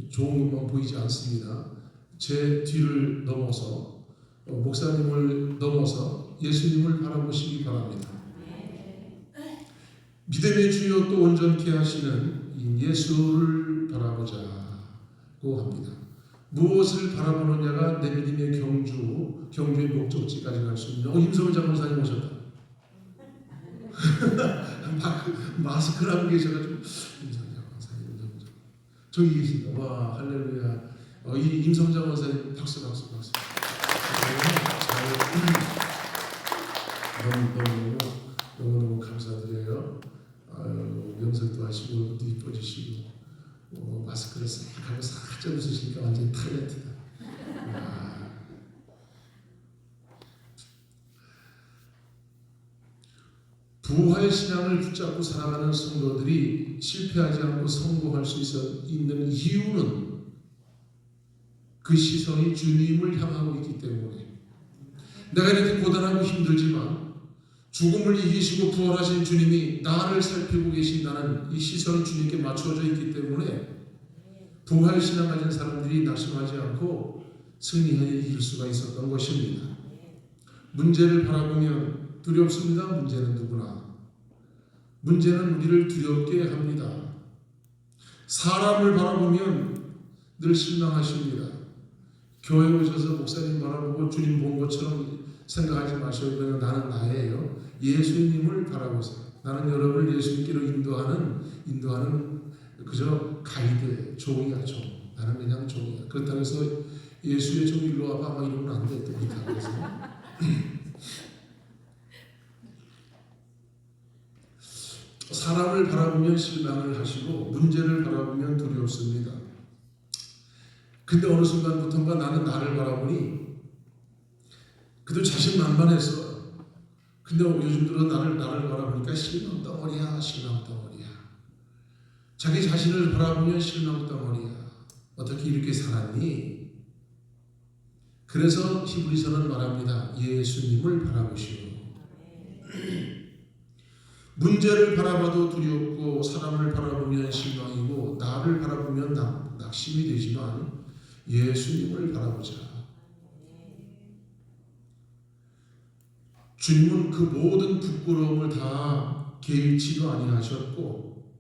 좋은 것만 보이지 않습니다. 제 뒤를 넘어서, 목사님을 넘어서 예수님을 바라보시기 바랍니다. 믿음의 주여 또 온전케 하시는 이 예수를 바라보자고 합니다. 무엇을 바라보느냐가 내 믿음의 경주의 목적지까지 갈 수 있는. 임성훈 장로사님 오셨다. 마스크를 하고 계셔가지고 임성훈 장로사님 저기 계신다. 와, 할렐루야. 이 임성훈 장로사님 박수. 너무 감사드려요. 명색도 하시고 얼굴도 이뻐지시고, 마스크를 싹 하고 살짝 웃으시니까 완전히 탤런트다. 부활 신앙을 붙잡고 살아가는 성도들이 실패하지 않고 성공할 수 있는 이유는 그 시선이 주님을 향하고 있기 때문에, 내가 이렇게 고단하고 힘들지만 죽음을 이기시고 부활하신 주님이 나를 살피고 계신다는 이 시선이 주님께 맞춰져 있기 때문에 부활 신앙 가진 사람들이 낙심하지 않고 승리하여 이길 수가 있었던 것입니다. 문제를 바라보면 두렵습니다. 문제는 누구나. 문제는 우리를 두렵게 합니다. 사람을 바라보면 늘 실망하십니다. 교회 오셔서 목사님 바라보고 주님 본 것처럼 생각하지 마셔도 나는 나예요. 예수님을 바라보세요. 나는 여러분을 예수님께로 인도하는 그저 가이드, 종이야, 종. 나는 그냥 종이야. 그렇다고 해서 예수의 종 일로 와봐 막 이러면 안 돼. 또 그렇다고 해서. 사람을 바라보면 실망을 하시고 문제를 바라보면 두렵습니다. 근데 어느 순간부터인가 나는 나를 바라보니 그래도 자신만만했어. 근데 요즘 들어 나를 바라보니까 실망덩어리야. 자기 자신을 바라보면 실망덩어리야. 어떻게 이렇게 살았니? 그래서 히브리서는 말합니다. 예수님을 바라보시오. 문제를 바라봐도 두렵고, 사람을 바라보면 실망이고, 나를 바라보면 낙심이 되지만 예수님을 바라보자. 주님은 그 모든 부끄러움을 다 개의치도 아니하셨고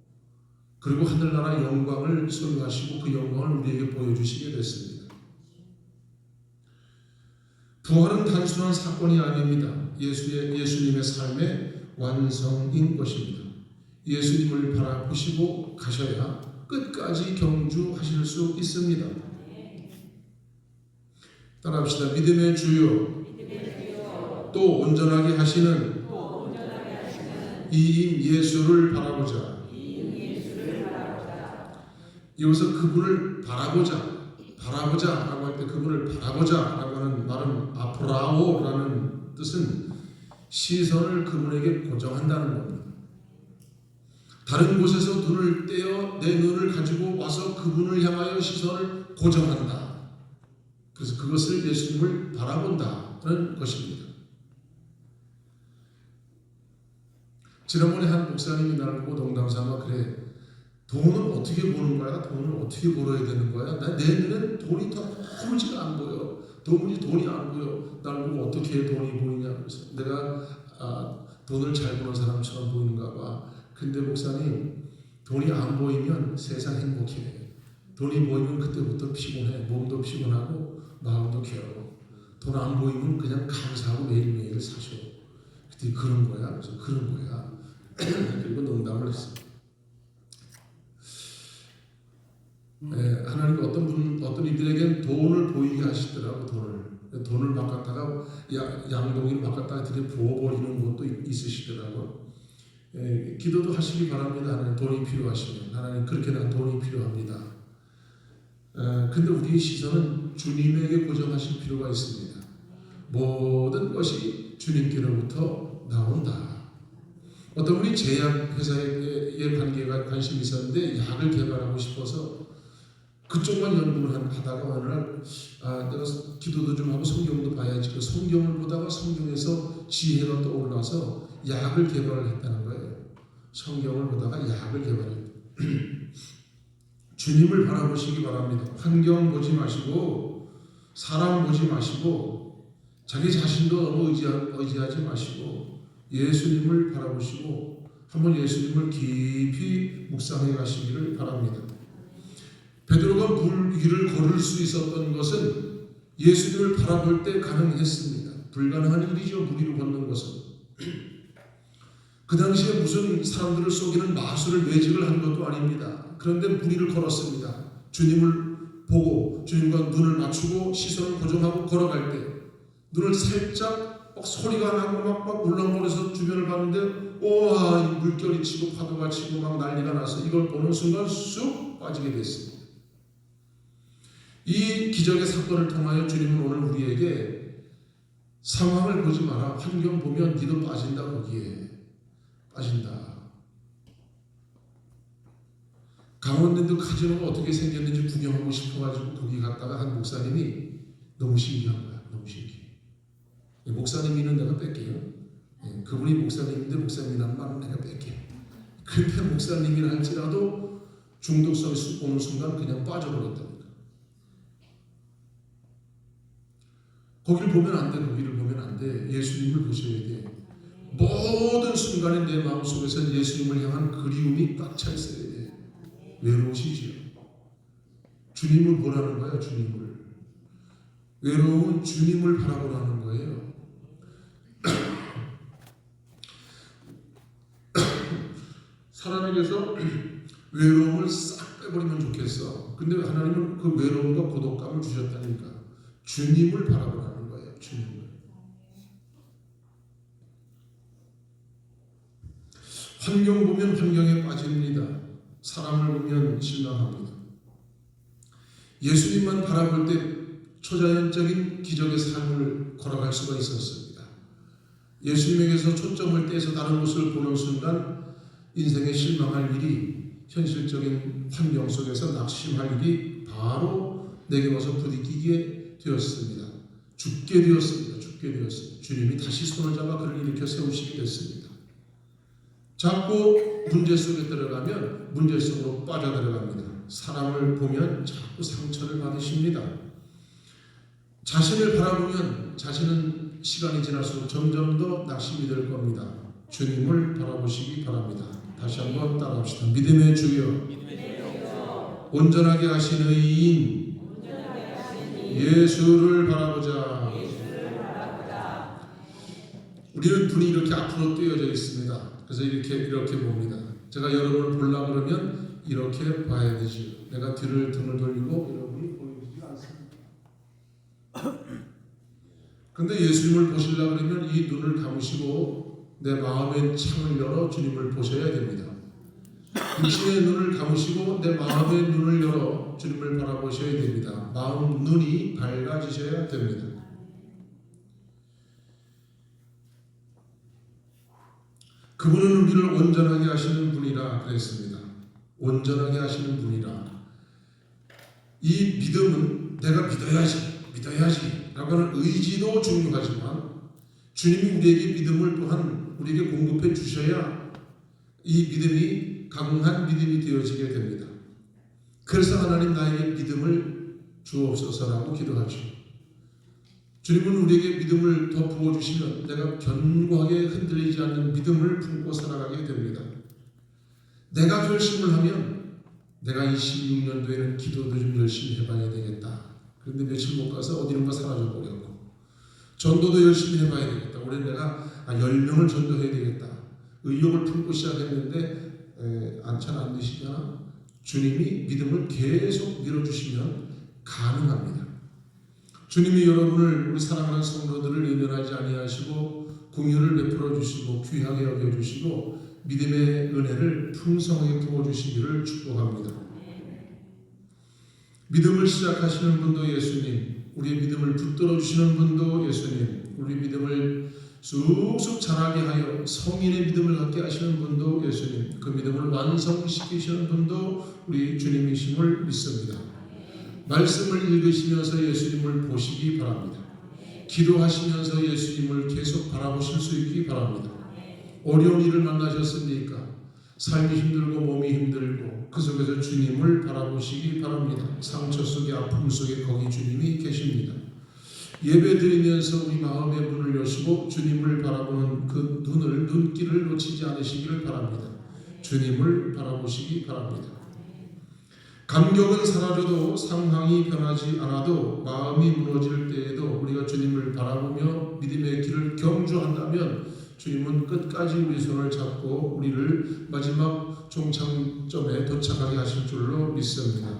그리고 하늘나라 영광을 소유하시고 그 영광을 우리에게 보여주시게 됐습니다. 부활은 단순한 사건이 아닙니다. 예수님의 삶의 완성인 것입니다. 예수님을 바라보시고 가셔야 끝까지 경주하실 수 있습니다. 따라합시다. 믿음의 주요 또 온전하게 하시는 이인 예수를 바라보자. 여기서 그분을 바라보자라고 할 때 그분을 바라보자라고 하는 말은 아프라오라는 뜻은 시선을 그분에게 고정한다는 겁니다. 다른 곳에서 눈을 떼어 내 눈을 가지고 와서 그분을 향하여 시선을 고정한다. 그래서 그것을 예수님을 바라본다는 것입니다. 지난번에 한 목사님이 나를 보고 농담삼아 그래, 돈을 어떻게 보는 거야? 돈을 어떻게 벌어야 되는 거야? 내 눈엔 돈이 도무지가 안 보여. 도무지 돈이 안 보여. 나를 보고 어떻게 돈이 보이냐? 그래서 내가 돈을 잘 버는 사람처럼 보이는가 봐. 근데 목사님, 돈이 안 보이면 세상 행복해. 돈이 보이면 그때부터 피곤해. 몸도 피곤하고 마음도 괴로워. 돈 안 보이면 그냥 감사하고 매일매일 사셔. 그때 그런 거야. 그래서 그런 거야. 그리고 농담을 했어. 하나님 어떤 이들에겐 돈을 보이게 하시더라고. 돈을 막 갖다가 양동이를 막 갖다가 들여 부어버리는 것도 있으시더라고. 기도도 하시기 바랍니다. 하나님 돈이 필요하시면 하나님 그렇게 난 돈이 필요합니다. 근데 우리의 시선은 주님에게 고정하실 필요가 있습니다. 모든 것이 주님께로부터 나온다. 어떤 분이 제약회사에 관심이 있었는데 약을 개발하고 싶어서 그쪽만 연구를 하다가 어느 날 내가 기도도 좀 하고 성경도 봐야지. 그 성경을 보다가 성경에서 지혜가 떠올라서 약을 개발을 했다는 거예요. 성경을 보다가 약을 개발했다. 주님을 바라보시기 바랍니다. 환경 보지 마시고 사람 보지 마시고 자기 자신도 너무 의지하지 마시고 예수님을 바라보시고 한번 예수님을 깊이 묵상해 가시기를 바랍니다. 베드로가 물 위를 걸을 수 있었던 것은 예수님을 바라볼 때 가능했습니다. 불가능한 일이죠. 물 위를 걷는 것은. 그 당시에 무슨 사람들을 속이는 마술을 매직을 한 것도 아닙니다. 그런데 물 위를 걸었습니다. 주님을 보고 주님과 눈을 맞추고 시선을 고정하고 걸어갈 때 눈을 살짝 막 소리가 나고 막 울렁거려서 주변을 봤는데 우와, 이 물결이 치고 파도가 치고 막 난리가 나서 이걸 보는 순간 쑥 빠지게 됐습니다. 이 기적의 사건을 통하여 주님은 오늘 우리에게 상황을 보지 마라. 환경 보면 니도 빠진다. 거기에 빠진다. 강원랜드 카지노가 어떻게 생겼는지 구경하고 싶어가지고 거기 갔다가 한 목사님이 너무 신기한 거야. 너무 신기해. 목사님이는 내가 뺄게요. 그분이 목사님인데 목사님이란 말은 내가 뺄게요. 근데 목사님이라 할지라도 중독성이 오는 순간 그냥 빠져버렸답니다. 거기를 보면 안 돼. 거기를 보면 안 돼. 예수님을 보셔야 돼. 모든 순간에 내 마음속에서 예수님을 향한 그리움이 꽉 차 있어야 돼. 외로우시지요. 주님을 보라는 거야. 주님을. 외로움은 주님을 바라보라는 거예요. 사람에게서 외로움을 싹 빼버리면 좋겠어. 근데 하나님은 그 외로움과 고독감을 주셨다니까. 주님을 바라보라는 거예요. 주님을. 환경 보면 환경에 빠집니다. 사람을 보면 실망합니다. 예수님만 바라볼 때 초자연적인 기적의 삶을 걸어갈 수가 있었습니다. 예수님에게서 초점을 떼서 다른 곳을 보는 순간 인생에 실망할 일이, 현실적인 환경 속에서 낙심할 일이 바로 내게 와서 부딪히게 되었습니다. 죽게 되었습니다. 주님이 다시 손을 잡아 그를 일으켜 세우시게 됐습니다. 자꾸 문제 속에 들어가면 문제 속으로 빠져들어갑니다. 사람을 보면 자꾸 상처를 받으십니다. 자신을 바라보면 자신은 시간이 지날수록 점점 더 낙심이 될 겁니다. 주님을 바라보시기 바랍니다. 다시 한번 따라합시다. 믿음의 주여, 온전하게 하신 의인 예수를 바라보자. 우리는 눈이 이렇게 앞으로 뜨여져 있습니다. 그래서 이렇게 봅니다. 제가 여러분을 보려고 그러면 이렇게 봐야 되죠. 내가 등을 돌리고 여러분이 보이지 않습니다. 그런데 예수님을 보시려고 그러면 이 눈을 감으시고 내 마음의 창을 열어 주님을 보셔야 됩니다. 육신의 눈을 감으시고 내 마음의 눈을 열어 주님을 바라보셔야 됩니다. 마음 눈이 밝아지셔야 됩니다. 그분은 우리를 온전하게 하시는 분이라 그랬습니다. 온전하게 하시는 분이라. 이 믿음은 내가 믿어야지 라고 하는 의지도 중요하지만 주님이 우리에게 믿음을 또한 우리에게 공급해 주셔야 이 믿음이 강한 믿음이 되어지게 됩니다. 그래서 하나님 나에게 믿음을 주옵소서라고 기도하죠. 주님은 우리에게 믿음을 더 부어주시면 내가 견고하게 흔들리지 않는 믿음을 품고 살아가게 됩니다. 내가 결심을 하면 내가 26년도에는 기도도 좀 열심히 해봐야 되겠다. 그런데 며칠 못 가서 어디론가 사라져 버렸고, 전도도 열심히 해봐야 되겠다. 올해 내가 10명을 전도해야 되겠다. 의욕을 품고 시작했는데 잘 안 되시잖아. 주님이 믿음을 계속 밀어주시면 가능합니다. 주님이 여러분을, 우리 사랑하는 성도들을 외면하지 아니하시고 긍휼을 베풀어 주시고 귀하게 여겨 주시고 믿음의 은혜를 풍성하게 부어 주시기를 축복합니다. 믿음을 시작하시는 분도 예수님, 우리의 믿음을 붙들어 주시는 분도 예수님, 우리 믿음을 쑥쑥 자라게 하여 성인의 믿음을 갖게 하시는 분도 예수님, 그 믿음을 완성시키시는 분도 우리 주님이심을 믿습니다. 말씀을 읽으시면서 예수님을 보시기 바랍니다. 기도하시면서 예수님을 계속 바라보실 수 있기 바랍니다. 어려운 일을 만나셨습니까? 삶이 힘들고 몸이 힘들고 그 속에서 주님을 바라보시기 바랍니다. 상처 속에 아픔 속에 거기 주님이 계십니다. 예배 드리면서 우리 마음의 문을 여시고 주님을 바라보는 그 눈길을 놓치지 않으시기를 바랍니다. 주님을 바라보시기 바랍니다. 감격은 사라져도 상황이 변하지 않아도 마음이 무너질 때에도 우리가 주님을 바라보며 믿음의 길을 경주한다면 주님은 끝까지 우리 손을 잡고 우리를 마지막 종착점에 도착하게 하실 줄로 믿습니다.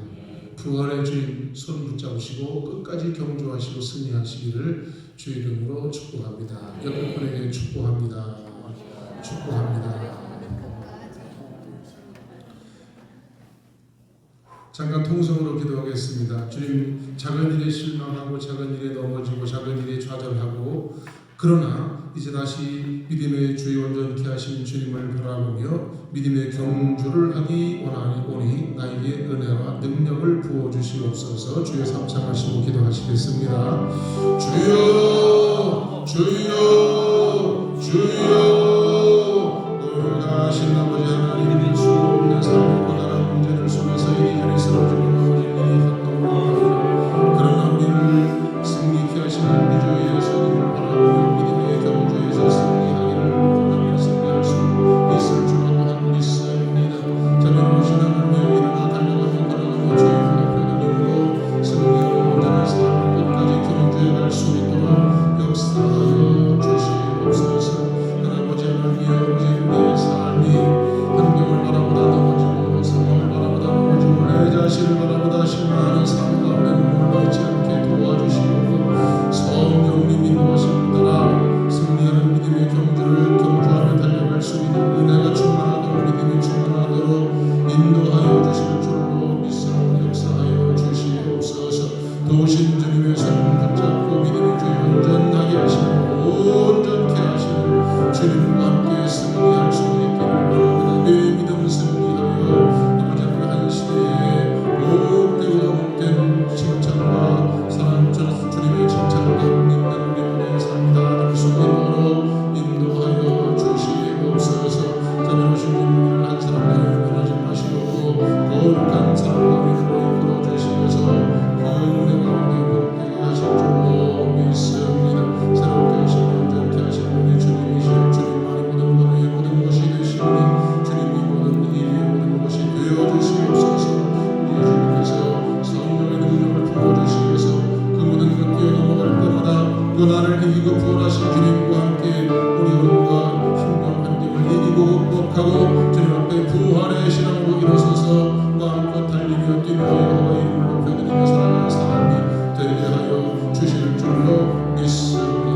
부활의 주님 손 붙잡으시고 끝까지 경주하시고 승리하시기를 주 이름으로 축복합니다. 옆에 분에게 축복합니다. 축복합니다. 잠깐 통성으로 기도하겠습니다. 주님, 작은 일에 실망하고 작은 일에 넘어지고 작은 일에 좌절하고 그러나 이제 다시 믿음의 주의 온전케 하신 주님을 바라보며 믿음의 경주를 하기 원하오니 나에게 은혜와 능력을 부어주시옵소서. 주여 삼창하시고 기도하시겠습니다. 주여 주여 주여 놀라신 아버지 하나님, 수 없는 삶을 고단한 문제들 속에서 이리저리 쓰러지고 넘어지는 일이 한동안 그러나 우리를 승리케 하시는 우리 주 예수님을 바라보며 믿음의 경주에서 승리하기를 원하며 승리할 수 있을 줄 또한 믿습니다. 저는 오신 하나님의 일어나 달려가며 걸어가며 주의 눈앞에 드리고 승리하고 온전한 삶을 끝까지 경주해 갈 수 있도록 역사하여 주시옵소서. 아버지 하나님, 아버지 우리의 삶이 환경을 바라보다 넘어지고 상황을 바라보다 넘어지고 내 자신을 바라보다 실망하는 삶 가운데 머물러있지 않게 도와주시고 성령님 인도하심을 따라 승리하는 믿음의 경주를 경주하며 달려갈 수 있는 은혜가 충만하도록 믿음이 충만하도록 인도하여 주실 줄로 믿사오니 역사하여 주시옵소서. 도우신 주님의 손을 붙잡고 믿음의 주에 온전하게 하시는 온전케 하시는 주님과 함께 승리할 수 있기를 바랍니다. 내 믿음은 승리하여 아버지 하나님 한 시대에 복되고 복된 칭찬과 사랑 주님의 칭찬을 갖고 있는 우리 모두의 삶이 다 될 수 있도록 인도하여 주시옵소서. 자비로우신 주님, 한 사람을 변하지 마시고 거룩한 사랑과 우리를 이끌어 주시면서 그 은혜 가운데 복되게 하실 줄로 믿습니다. 새롭게 하시고 죽고 나를 이기고 부활하신 주님과 함께 어려움과 힘겨운 환경을 이기고 극복하고 주님 앞에 부활의 신앙으로 일어서서 마음껏 달리며 뛰며 여호와의 이름을 높여드리며 살아가는 삶이 되게 하여 주실 줄로 믿습니다.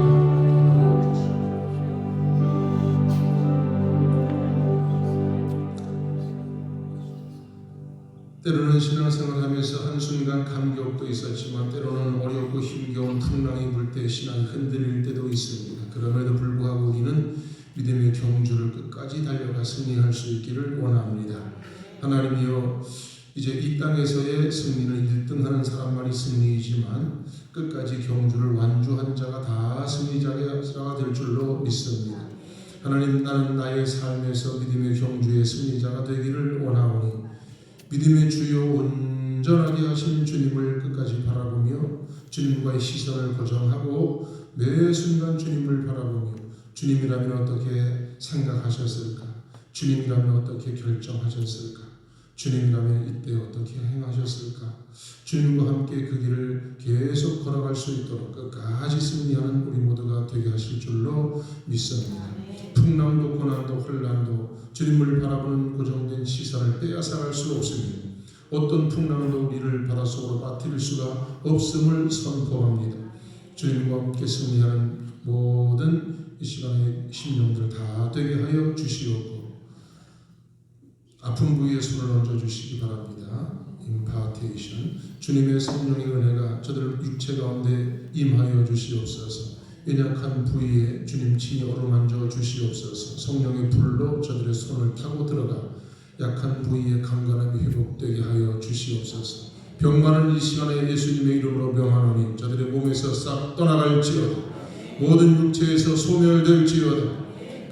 때로는 신앙생활하면서 한순간 감격도 있었지만 때로는 어렵고 힘겨운 풍랑이 불 때 신앙이 흔들릴 때도 있습니다. 그럼에도 불구하고 우리는 믿음의 경주를 끝까지 달려가 승리할 수 있기를 원합니다. 하나님이여, 이제 이 땅에서의 승리는 1등하는 사람만이 승리이지만 끝까지 경주를 완주한 자가 다 승리자가 될 줄로 믿습니다. 하나님, 나는 나의 삶에서 믿음의 경주의 승리자가 되기를 원하오니 믿음의 주요 온전하게 하신 주님을 끝까지 바라보며 주님과의 시선을 고정하고 매 순간 주님을 바라보며 주님이라면 어떻게 생각하셨을까? 주님이라면 어떻게 결정하셨을까? 주님이라면 이때 어떻게 행하셨을까? 주님과 함께 그 길을 계속 걸어갈 수 있도록 끝까지 승리하는 우리 모두가 되게 하실 줄로 믿습니다. 풍랑도 고난도 혼란도 주님을 바라보는 고정된 시선을 빼앗아갈 수 없습니다. 어떤 풍랑도 우리를 바닷속으로 빠뜨릴 수가 없음을 선포합니다. 주님과 함께 승리하는 모든 이 시간의 심령들 다 되게 하여 주시옵고 아픈 부위에 손을 얹어주시기 바랍니다. 임파테이션, 주님의 성령의 은혜가 저들 육체 가운데 임하여 주시옵소서. 연약한 부위에 주님 친히 어루만져 주시옵소서. 성령의 불로 저들의 손을 타고 들어가 약한 부위에 강건함이 회복되게 하여 주시옵소서. 병 많은 이 시간에 예수님의 이름으로 명하노니 저들의 몸에서 싹 떠나갈지어다. 모든 육체에서 소멸될지어다.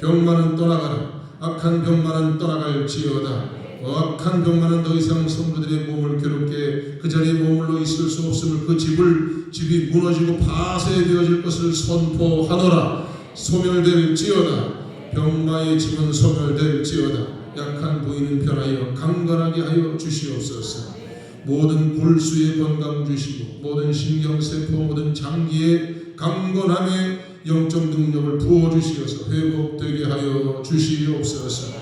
병만은 떠나가라. 악한 병만은 떠나갈지어다. 악한 병만은 더 이상 성도들의 몸을 괴롭게 그 자리에 머물러 있을 수 없음을 그 집이 무너지고 파쇄되어질 것을 선포하노라. 소멸될지어다. 병마의 집은 소멸될지어다. 약한 부위는 변하여 강건하게 하여 주시옵소서. 모든 골수의 건강 주시고 모든 신경세포 모든 장기의 강건함의 영적 능력을 부어주시어서 회복되게 하여 주시옵소서.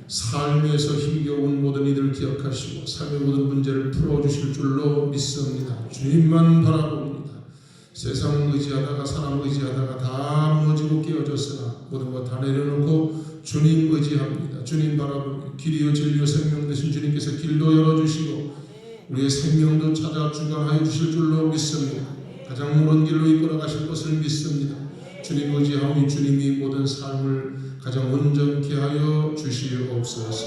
삶에서 힘겨운 모든 이들 기억하시고 삶의 모든 문제를 풀어주실 줄로 믿습니다. 주님만 바라봅니다. 세상 의지하다가 사람 의지하다가 다 무너지고 깨어졌으나 모든 것 다 내려놓고 주님 의지합니다. 주님 바라보며 길이요 진리요 생명 되신 주님께서 길도 열어주시고 우리의 생명도 찾아 주관하여 주실 줄로 믿습니다. 가장 먼 길로 이끌어 가실 것을 믿습니다. 주님 의지하오니 주님이 모든 삶을 가장 온전케 하여 주시옵소서.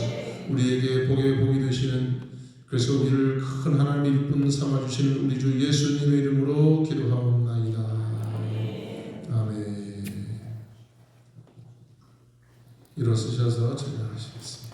우리에게 복의 복이 되시는, 그래서 우리를 큰 하나님의 일꾼 삼아주시는 우리 주 예수님의 이름으로 기도하옵나이다. 아멘. 일어서셔서 찬양하시겠습니다.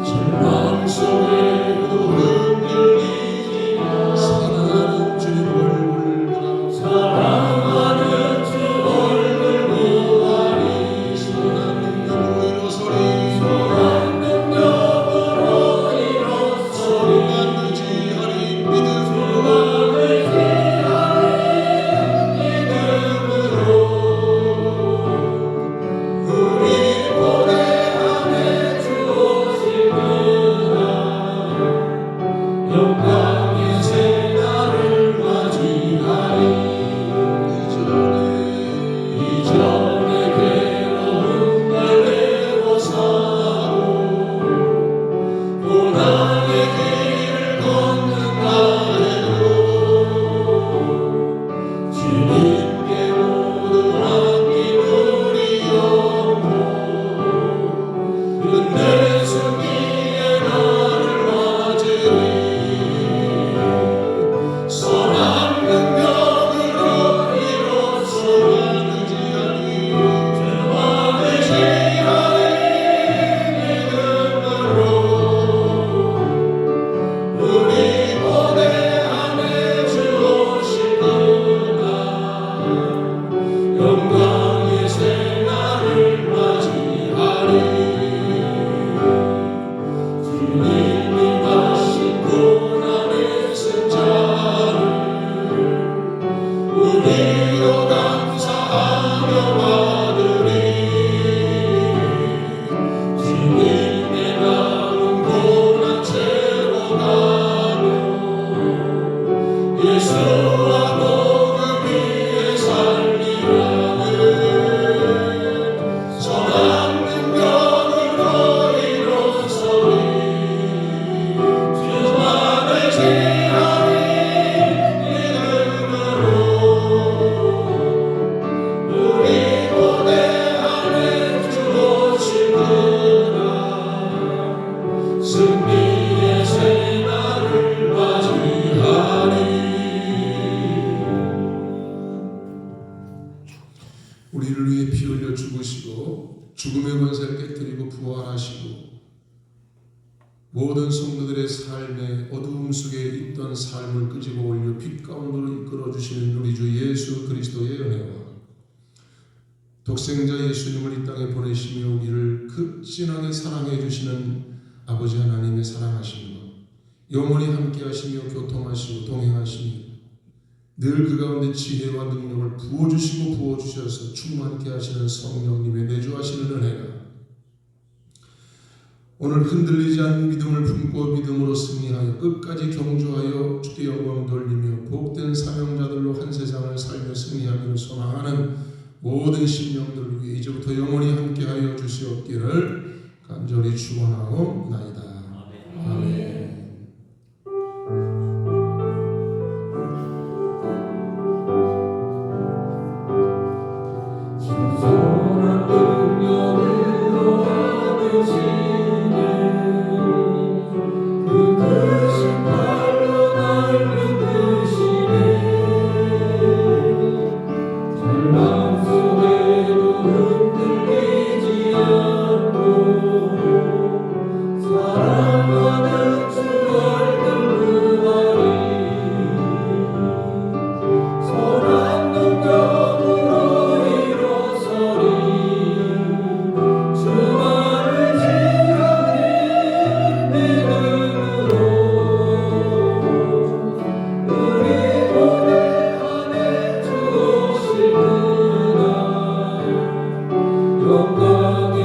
절망 속에도 능히 피 흘려 죽으시고 죽음의 권세를 깨뜨리고 부활하시고 모든 성도들의 삶의 어두움 속에 있던 삶을 끄집어 올려 빛 가운데로 이끌어주시는 우리 주 예수 그리스도의 은혜와 독생자 예수님을 이 땅에 보내시며 우리를 극진하게 사랑해 주시는 아버지 하나님의 사랑하심과 영원히 함께 하시며 교통하시고 동행하시며 늘 그 가운데 지혜와 능력을 부어주시고 부어주셔서 충만케 하시는 성령님의 내주하시는 은혜가 오늘 흔들리지 않는 믿음을 품고 믿음으로 승리하여 끝까지 경주하여 주께 영광 돌리며 복된 사명자들로 한 세상을 살며 승리하기를 소망하는 모든 심령들을 위해 이제부터 영원히 함께하여 주시옵기를 간절히 축원하옵나이다. 아멘. 영광의